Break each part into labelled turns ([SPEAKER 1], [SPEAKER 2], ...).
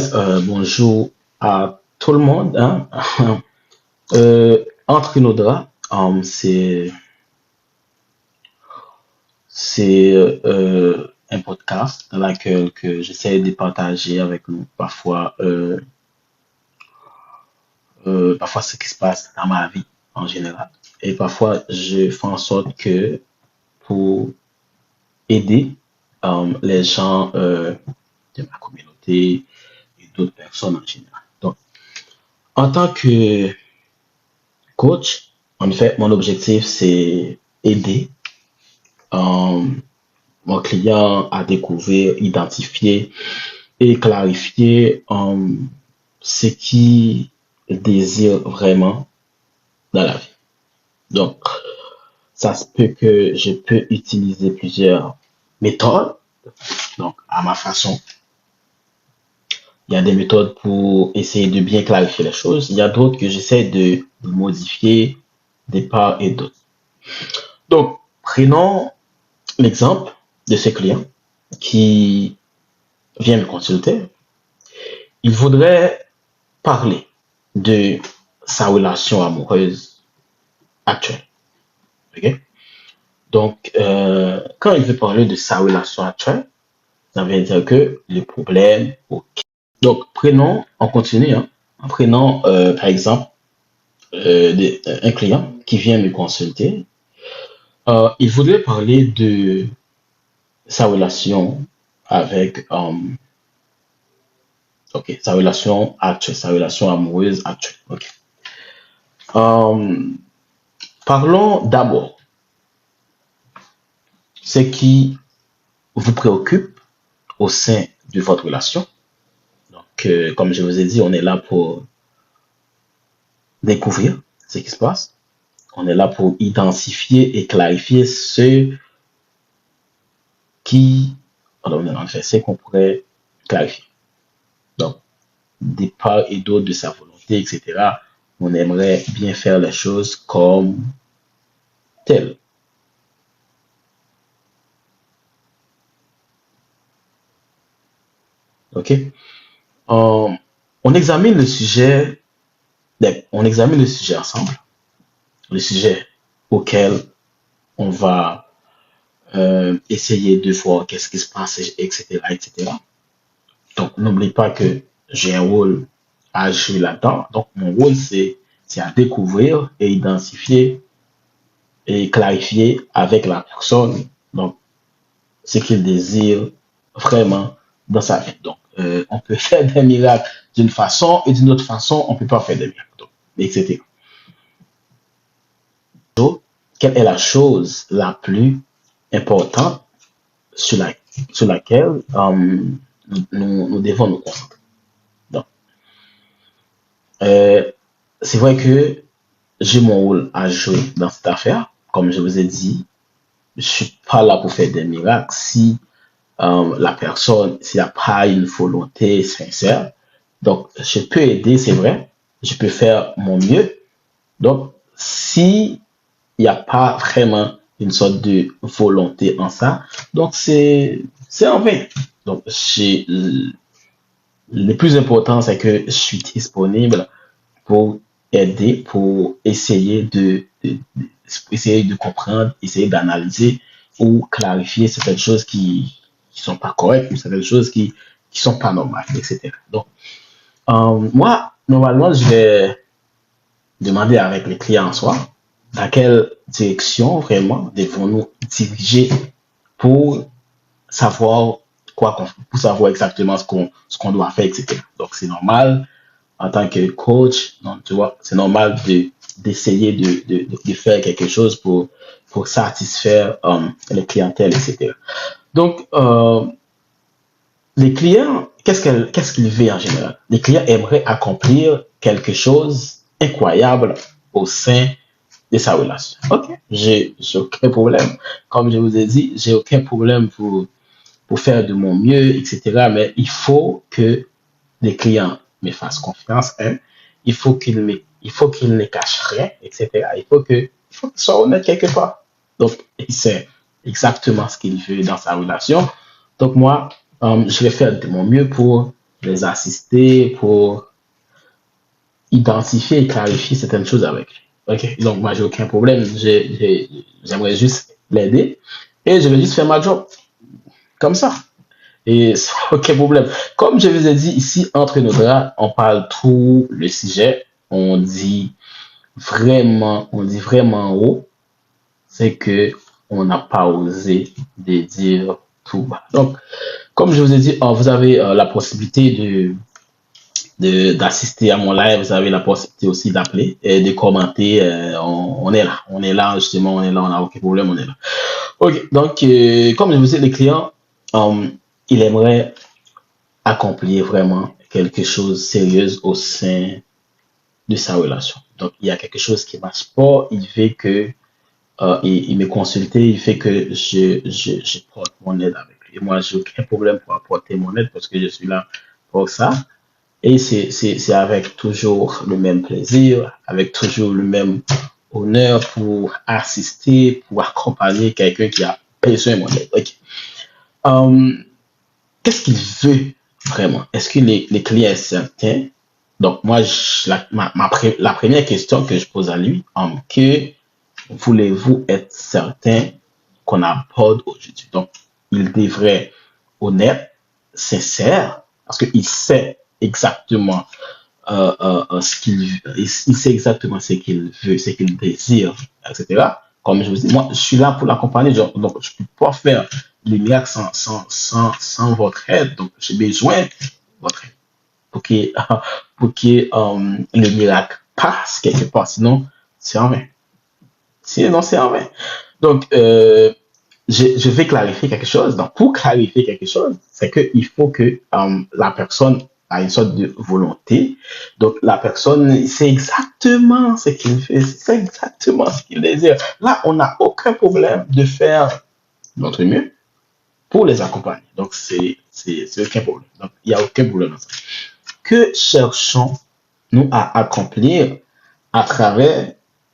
[SPEAKER 1] Bonjour à tout le monde, hein. Entre nos draps, c'est un podcast dans lequel que j'essaie de partager avec nous parfois ce qui se passe dans ma vie en général. Et parfois, je fais en sorte que pour aider les gens de ma communauté et d'autres personnes en général. Donc, en tant que coach, en fait, mon objectif, c'est aider euh, mon client à découvrir, identifier et clarifier ce qu'il désire vraiment dans la vie. Donc, ça se peut que je peux utiliser plusieurs méthodes, donc à ma façon. Il y a des méthodes pour essayer de bien clarifier les choses. Il y a d'autres que j'essaie de modifier des parts et d'autres. Donc, prenons l'exemple de ce client qui vient me consulter. Il voudrait parler de sa relation amoureuse actuelle. Okay? Donc, quand il veut parler de sa relation actuelle, ça veut dire que le problème. Okay. Donc, on continue, hein, en prenant par exemple un client qui vient me consulter. Il voudrait parler de sa relation avec sa relation actuelle, sa relation amoureuse actuelle. Okay. Parlons d'abord ce qui vous préoccupe au sein de votre relation. Donc, comme je vous ai dit, on est là pour découvrir ce qui se passe. On est là pour identifier et clarifier ce qu'on pourrait clarifier. Donc, des parts et d'autres de sa volonté, etc. On aimerait bien faire les choses comme telles. OK? On examine le sujet ensemble, le sujet auquel on va essayer de voir qu'est-ce qui se passe, etc., etc. Donc, n'oublie pas que j'ai un rôle à jouer là-dedans. Donc, mon rôle, c'est à découvrir et identifier et clarifier avec la personne, donc, ce qu'il désire vraiment dans sa vie. Donc, on peut faire des miracles d'une façon et d'une autre façon, on ne peut pas faire des miracles, donc, etc. Donc, quelle est la chose la plus importante sur laquelle nous devons nous concentrer? Donc, c'est vrai que j'ai mon rôle à jouer dans cette affaire. Comme je vous ai dit, je ne suis pas là pour faire des miracles si la personne, s'il n'y a pas une volonté sincère. Donc, je peux aider, c'est vrai. Je peux faire mon mieux. Donc, si il n'y a pas vraiment une sorte de volonté en ça, donc c'est en vain. Donc, le plus important, c'est que je suis disponible pour aider, pour essayer essayer de comprendre, essayer d'analyser ou clarifier certaines choses qui sont pas correctes ou certaines choses qui sont pas normales, etc. Donc, moi, normalement, je vais demander avec les clients en soi dans quelle direction vraiment devons-nous diriger pour savoir pour savoir exactement ce qu'on doit faire, etc. Donc, c'est normal en tant que coach, donc, tu vois, c'est normal d'essayer de faire quelque chose pour satisfaire les clientèles, etc. Donc, les clients, qu'est-ce qu'ils veulent en général? Les clients aimeraient accomplir quelque chose incroyable au sein de sa relation. OK, j'ai aucun problème. Comme je vous ai dit, j'ai aucun problème pour faire de mon mieux, etc. Mais il faut que les clients me fassent confiance. Hein. Il faut qu'ils ne cachent rien, etc. Il faut qu'ils soient honnêtes quelque part. Donc, c'est exactement ce qu'il veut dans sa relation. Donc, moi, je vais faire de mon mieux pour les assister, pour identifier et clarifier certaines choses avec lui. Ok, donc moi j'ai aucun problème, j'aimerais juste l'aider et je vais juste faire ma job comme ça. Et sans aucun problème. Comme je vous ai dit ici, entre nous là, on parle tout le sujet, on dit vraiment haut, c'est que on n'a pas osé de dire tout bas. Donc, comme je vous ai dit, vous avez la possibilité d'assister à mon live, vous avez la possibilité aussi d'appeler et de commenter. On est là justement, on est là, on n'a aucun problème, on est là. Ok, donc comme je vous ai dit, les clients, il aimerait accomplir vraiment quelque chose de sérieux au sein de sa relation. Donc il y a quelque chose qui marche pas, il veut que il me consulter, il fait que je porte mon aide avec lui. Et moi, j'ai aucun problème pour apporter mon aide parce que je suis là pour ça. Et c'est avec toujours le même plaisir, avec toujours le même honneur pour assister, pour accompagner quelqu'un qui a besoin de mon aide. Ok. Qu'est-ce qu'il veut vraiment? Est-ce que les clients sont certains? Donc, moi, la première question que je pose à lui, que voulez-vous être certain qu'on aborde aujourd'hui? Donc, il devrait honnête, sincère, parce qu'il sait exactement ce il sait exactement ce qu'il veut, ce qu'il désire, etc. Comme je vous dis, moi, je suis là pour l'accompagner, donc je ne peux pas faire les miracles sans votre aide, donc j'ai besoin de votre aide pour que, pour que le miracle passe quelque part, sinon c'est en vain. Sinon c'est en vain. Donc, je vais clarifier quelque chose. Donc, pour clarifier quelque chose, c'est qu'il faut que la personne a une sorte de volonté. Donc, la personne sait exactement ce qu'il fait, c'est exactement ce qu'il désire. Là, on n'a aucun problème de faire notre mieux pour les accompagner. Donc, c'est aucun problème. Donc, il n'y a aucun problème dans ça. Que cherchons-nous à accomplir à travers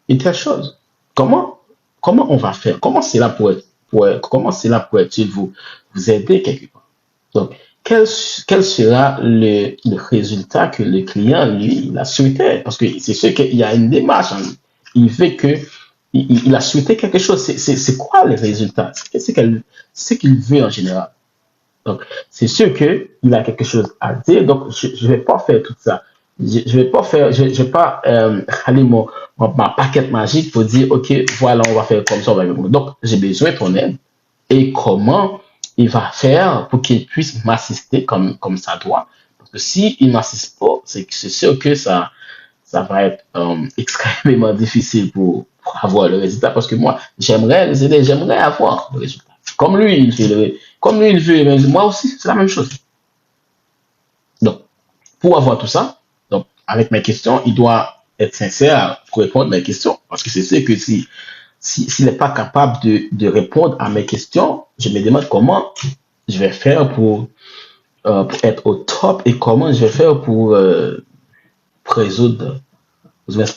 [SPEAKER 1] une telle chose? Comment on va faire? Comment cela pourrait-il vous aider quelque part? Donc, quel sera le résultat que le client, lui, il a souhaité? Parce que c'est sûr qu'il y a une démarche. Il veut que, il a souhaité quelque chose. C'est quoi le résultat? C'est ce qu'il veut en général. Donc, c'est sûr qu'il a quelque chose à dire. Donc, je ne vais pas faire tout ça. Je vais pas faire, je vais pas aller ma paquette magique pour dire, OK, voilà, on va faire comme ça. Donc, j'ai besoin de ton aide. Et comment il va faire pour qu'il puisse m'assister comme ça doit. Parce que s'il ne m'assiste pas, c'est sûr que ça va être extrêmement difficile pour avoir le résultat. Parce que moi, j'aimerais les aider, j'aimerais avoir le résultat. Comme lui, il veut, mais moi aussi, c'est la même chose. Donc, pour avoir tout ça, donc, avec mes questions, il doit être sincère pour répondre à mes questions. Parce que c'est sûr que s'il n'est pas capable de répondre à mes questions, je me demande comment je vais faire pour être au top et comment je vais faire pour résoudre,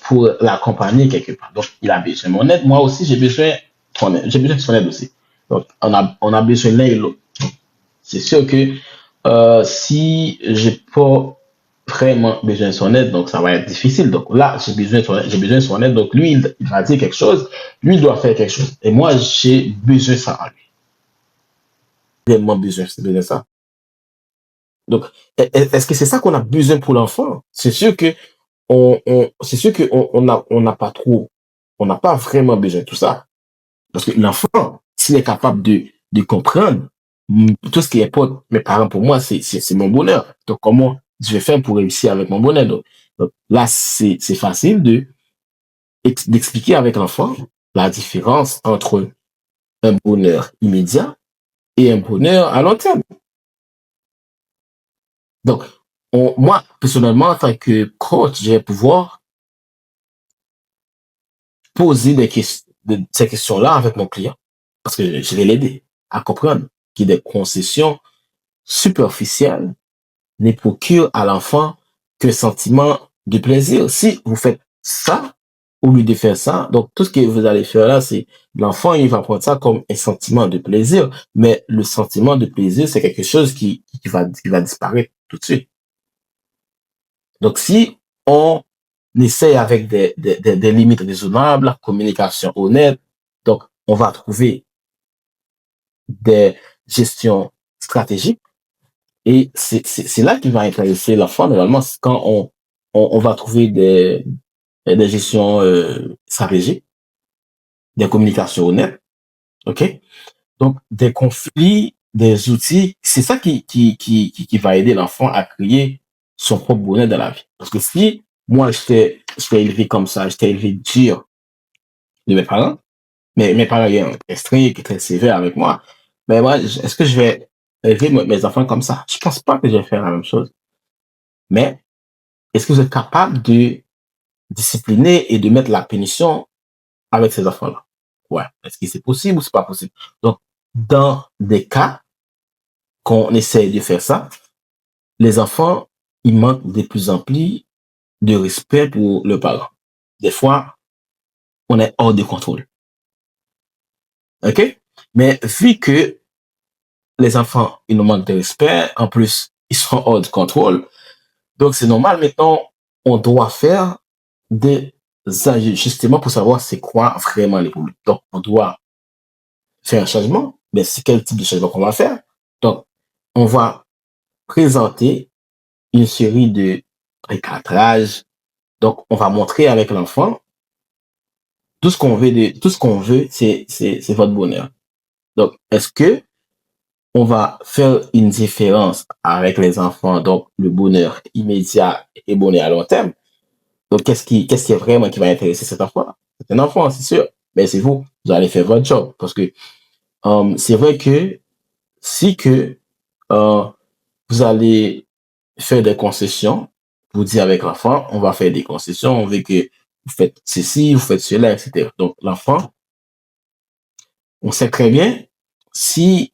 [SPEAKER 1] pour l'accompagner quelque part. Donc, il a besoin de mon aide. Moi aussi, j'ai besoin de son aide aussi. Donc, on a besoin l'un et l'autre. C'est sûr que si j'ai pas vraiment besoin de son aide, donc ça va être difficile. Donc là, j'ai besoin de son aide. Donc lui, il va dire quelque chose, lui il doit faire quelque chose. Et moi, j'ai besoin de ça à lui. Vraiment besoin de ça. Donc, est-ce que c'est ça qu'on a besoin pour l'enfant? C'est sûr que c'est sûr que on n'a pas trop, on n'a pas vraiment besoin de tout ça. Parce que l'enfant, s'il est capable de comprendre, tout ce qui est pour mes parents, pour moi, c'est mon bonheur. Donc, comment je vais faire pour réussir avec mon bonheur? Donc là, c'est facile d'expliquer avec l'enfant la différence entre un bonheur immédiat et un bonheur à long terme. Donc, moi, personnellement, en tant que coach, je vais pouvoir poser ces questions-là avec mon client. Parce que je vais l'aider à comprendre qu'il y a des concessions superficielles ne procurent à l'enfant qu'un sentiment de plaisir. Si vous faites ça, au lieu de faire ça, donc tout ce que vous allez faire là, c'est l'enfant, il va prendre ça comme un sentiment de plaisir, mais le sentiment de plaisir, c'est quelque chose qui va disparaître tout de suite. Donc, si on essaie avec des limites raisonnables, la communication honnête, donc on va trouver des gestions stratégiques et c'est là qui va intéresser l'enfant. Normalement, c'est quand on va trouver des gestions stratégiques, des communications honnêtes, OK? Donc, des conflits, des outils, c'est ça qui va aider l'enfant à créer son propre bonheur dans la vie. Parce que si moi, j'étais élevé comme ça, j'étais élevé dur de mes parents, mais mes parents étaient stricts, très sévères avec moi, mais moi, est-ce que je vais élever mes enfants comme ça? Je pense pas que je vais faire la même chose. Mais est-ce que vous êtes capable de discipliner et de mettre la punition avec ces enfants-là? Ouais. Est-ce que c'est possible ou c'est pas possible? Donc, dans des cas qu'on essaie de faire ça, les enfants, ils manquent de plus en plus de respect pour le parent. Des fois, on est hors de contrôle. OK? Mais vu que les enfants, ils nous manquent de respect, en plus, ils sont hors de contrôle, donc c'est normal, maintenant, on doit faire des ajustements pour savoir c'est quoi vraiment les problèmes. Donc, on doit faire un changement, mais c'est quel type de changement qu'on va faire? Donc, on va présenter une série de recadrages. Donc, on va montrer avec l'enfant tout ce qu'on veut, c'est votre bonheur. Donc, est-ce que on va faire une différence avec les enfants, donc le bonheur immédiat et bonheur à long terme? Donc, qu'est-ce qui est vraiment qui va intéresser cet enfant? C'est un enfant, c'est sûr. Mais c'est vous, vous allez faire votre job. Parce que c'est vrai que si que euh, vous allez faire des concessions, vous dites avec l'enfant, on va faire des concessions, on veut que vous faites ceci, vous faites cela, etc. Donc, l'enfant, on sait très bien si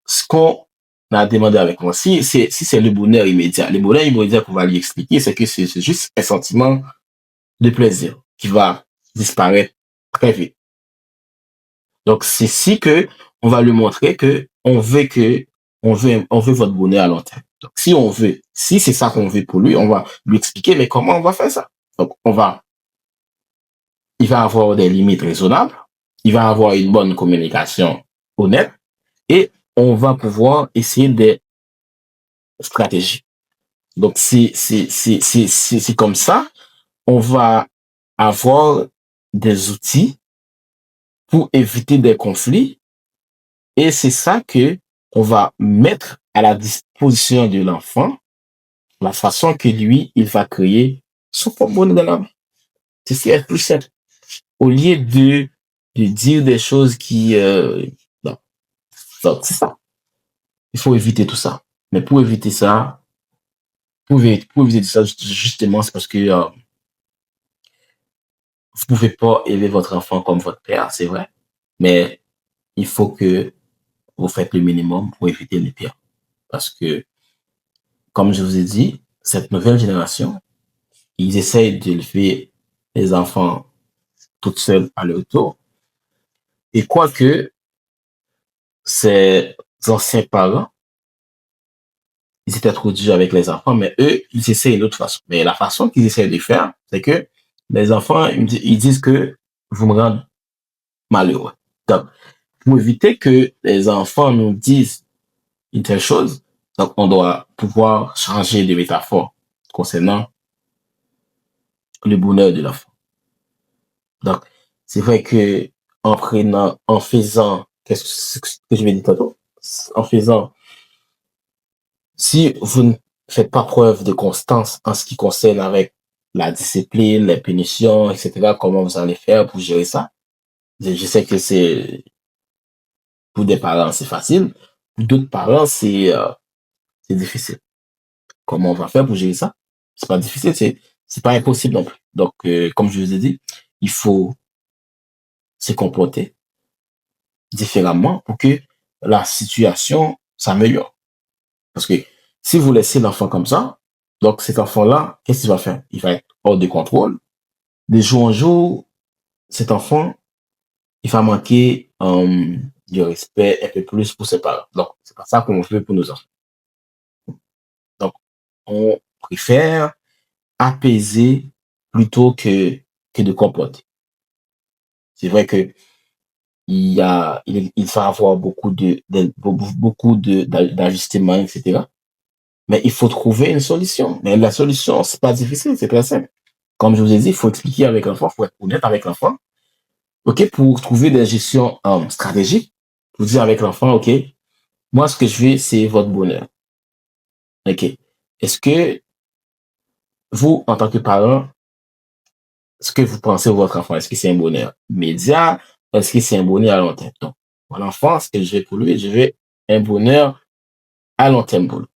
[SPEAKER 1] ce qu'on a demandé avec moi, si c'est le bonheur immédiat qu'on va lui expliquer, c'est que c'est juste un sentiment de plaisir qui va disparaître très vite. Donc, c'est si que on va lui montrer que on veut votre bonheur à long terme. Donc, si on veut, si c'est ça qu'on veut pour lui, on va lui expliquer, mais comment on va faire ça? Donc, il va avoir des limites raisonnables, il va avoir une bonne communication honnête et on va pouvoir essayer des stratégies. Donc, c'est comme ça, on va avoir des outils pour éviter des conflits et c'est ça que on va mettre à la disposition de l'enfant, la façon que lui, il va créer son propre bonheur dans la vie. C'est ce qui est plus simple. Au lieu de dire des choses qui... non. Donc, c'est ça. Il faut éviter tout ça. Mais pour éviter ça, pour éviter ça, justement, c'est parce que vous pouvez pas élever votre enfant comme votre père, c'est vrai. Mais il faut que vous faites le minimum pour éviter les pires. Parce que, comme je vous ai dit, cette nouvelle génération, ils essayent d'élever les enfants toutes seules à leur tour. Et quoique ces anciens parents, ils étaient trop durs avec les enfants, mais eux, ils essaient une autre façon. Mais la façon qu'ils essaient de faire, c'est que les enfants, ils disent que vous me rendez malheureux. Donc, pour éviter que les enfants nous disent une telle chose, donc on doit pouvoir changer de métaphore concernant le bonheur de l'enfant. Donc, c'est vrai que en faisant, qu'est-ce que je vais dire tantôt? En faisant, si vous ne faites pas preuve de constance en ce qui concerne avec la discipline, les punitions, etc., comment vous allez faire pour gérer ça? Je sais que pour des parents, c'est facile. Pour d'autres parents, c'est difficile. Comment on va faire pour gérer ça? C'est pas difficile, c'est pas impossible non plus. Donc, comme je vous ai dit, il faut se comporter différemment pour que la situation s'améliore. Parce que si vous laissez l'enfant comme ça, donc cet enfant-là, qu'est-ce qu'il va faire? Il va être hors de contrôle. De jour en jour, cet enfant, il va manquer de respect un peu plus pour ses parents. Donc, c'est pas ça qu'on veut pour nos enfants. Donc, on préfère apaiser plutôt que de comploter. C'est vrai que il va avoir beaucoup d'ajustements, etc. Mais il faut trouver une solution. Mais la solution, c'est pas difficile, c'est très simple. Comme je vous ai dit, il faut expliquer avec l'enfant, il faut être honnête avec l'enfant. OK, pour trouver des gestions stratégiques, pour dire avec l'enfant, OK, moi, ce que je veux, c'est votre bonheur. OK. Est-ce que vous, en tant que parent, ce que vous pensez de votre enfant, est-ce que c'est un bonheur immédiat? Est-ce que c'est un bonheur à long terme? Donc, pour l'enfant, ce que je veux pour lui, je veux un bonheur à long terme pour lui.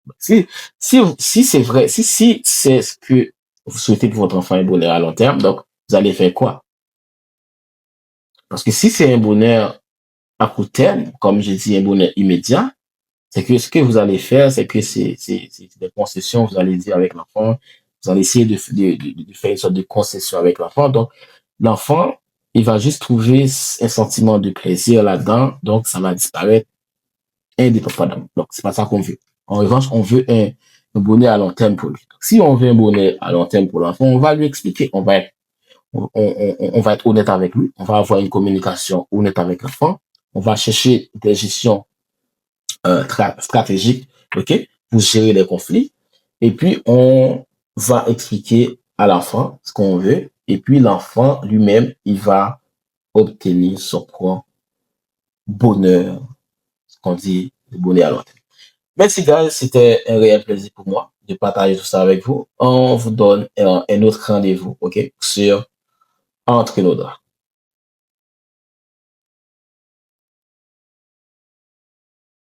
[SPEAKER 1] Si c'est vrai, si c'est ce que vous souhaitez pour votre enfant un bonheur à long terme, donc vous allez faire quoi? Parce que si c'est un bonheur à court terme, comme j'ai dit, un bonheur immédiat, c'est que ce que vous allez faire, c'est que c'est des concessions, vous allez dire avec l'enfant, vous allez essayer de faire une sorte de concession avec l'enfant. Donc, l'enfant, il va juste trouver un sentiment de plaisir là-dedans, donc ça va disparaître indépendamment. Donc, c'est pas ça qu'on veut. En revanche, on veut un bonheur à long terme pour lui. Donc, si on veut un bonheur à long terme pour l'enfant, on va lui expliquer, on va être honnête avec lui, on va avoir une communication honnête avec l'enfant, on va chercher des gestions stratégiques, ok, pour gérer les conflits. Et puis, on va expliquer à l'enfant ce qu'on veut. Et puis, l'enfant lui-même, il va obtenir son propre bonheur, ce qu'on dit le bonheur à long terme. Merci, guys. C'était un réel plaisir pour moi de partager tout ça avec vous. On vous donne un autre rendez-vous, ok, sur Entre nos doigts.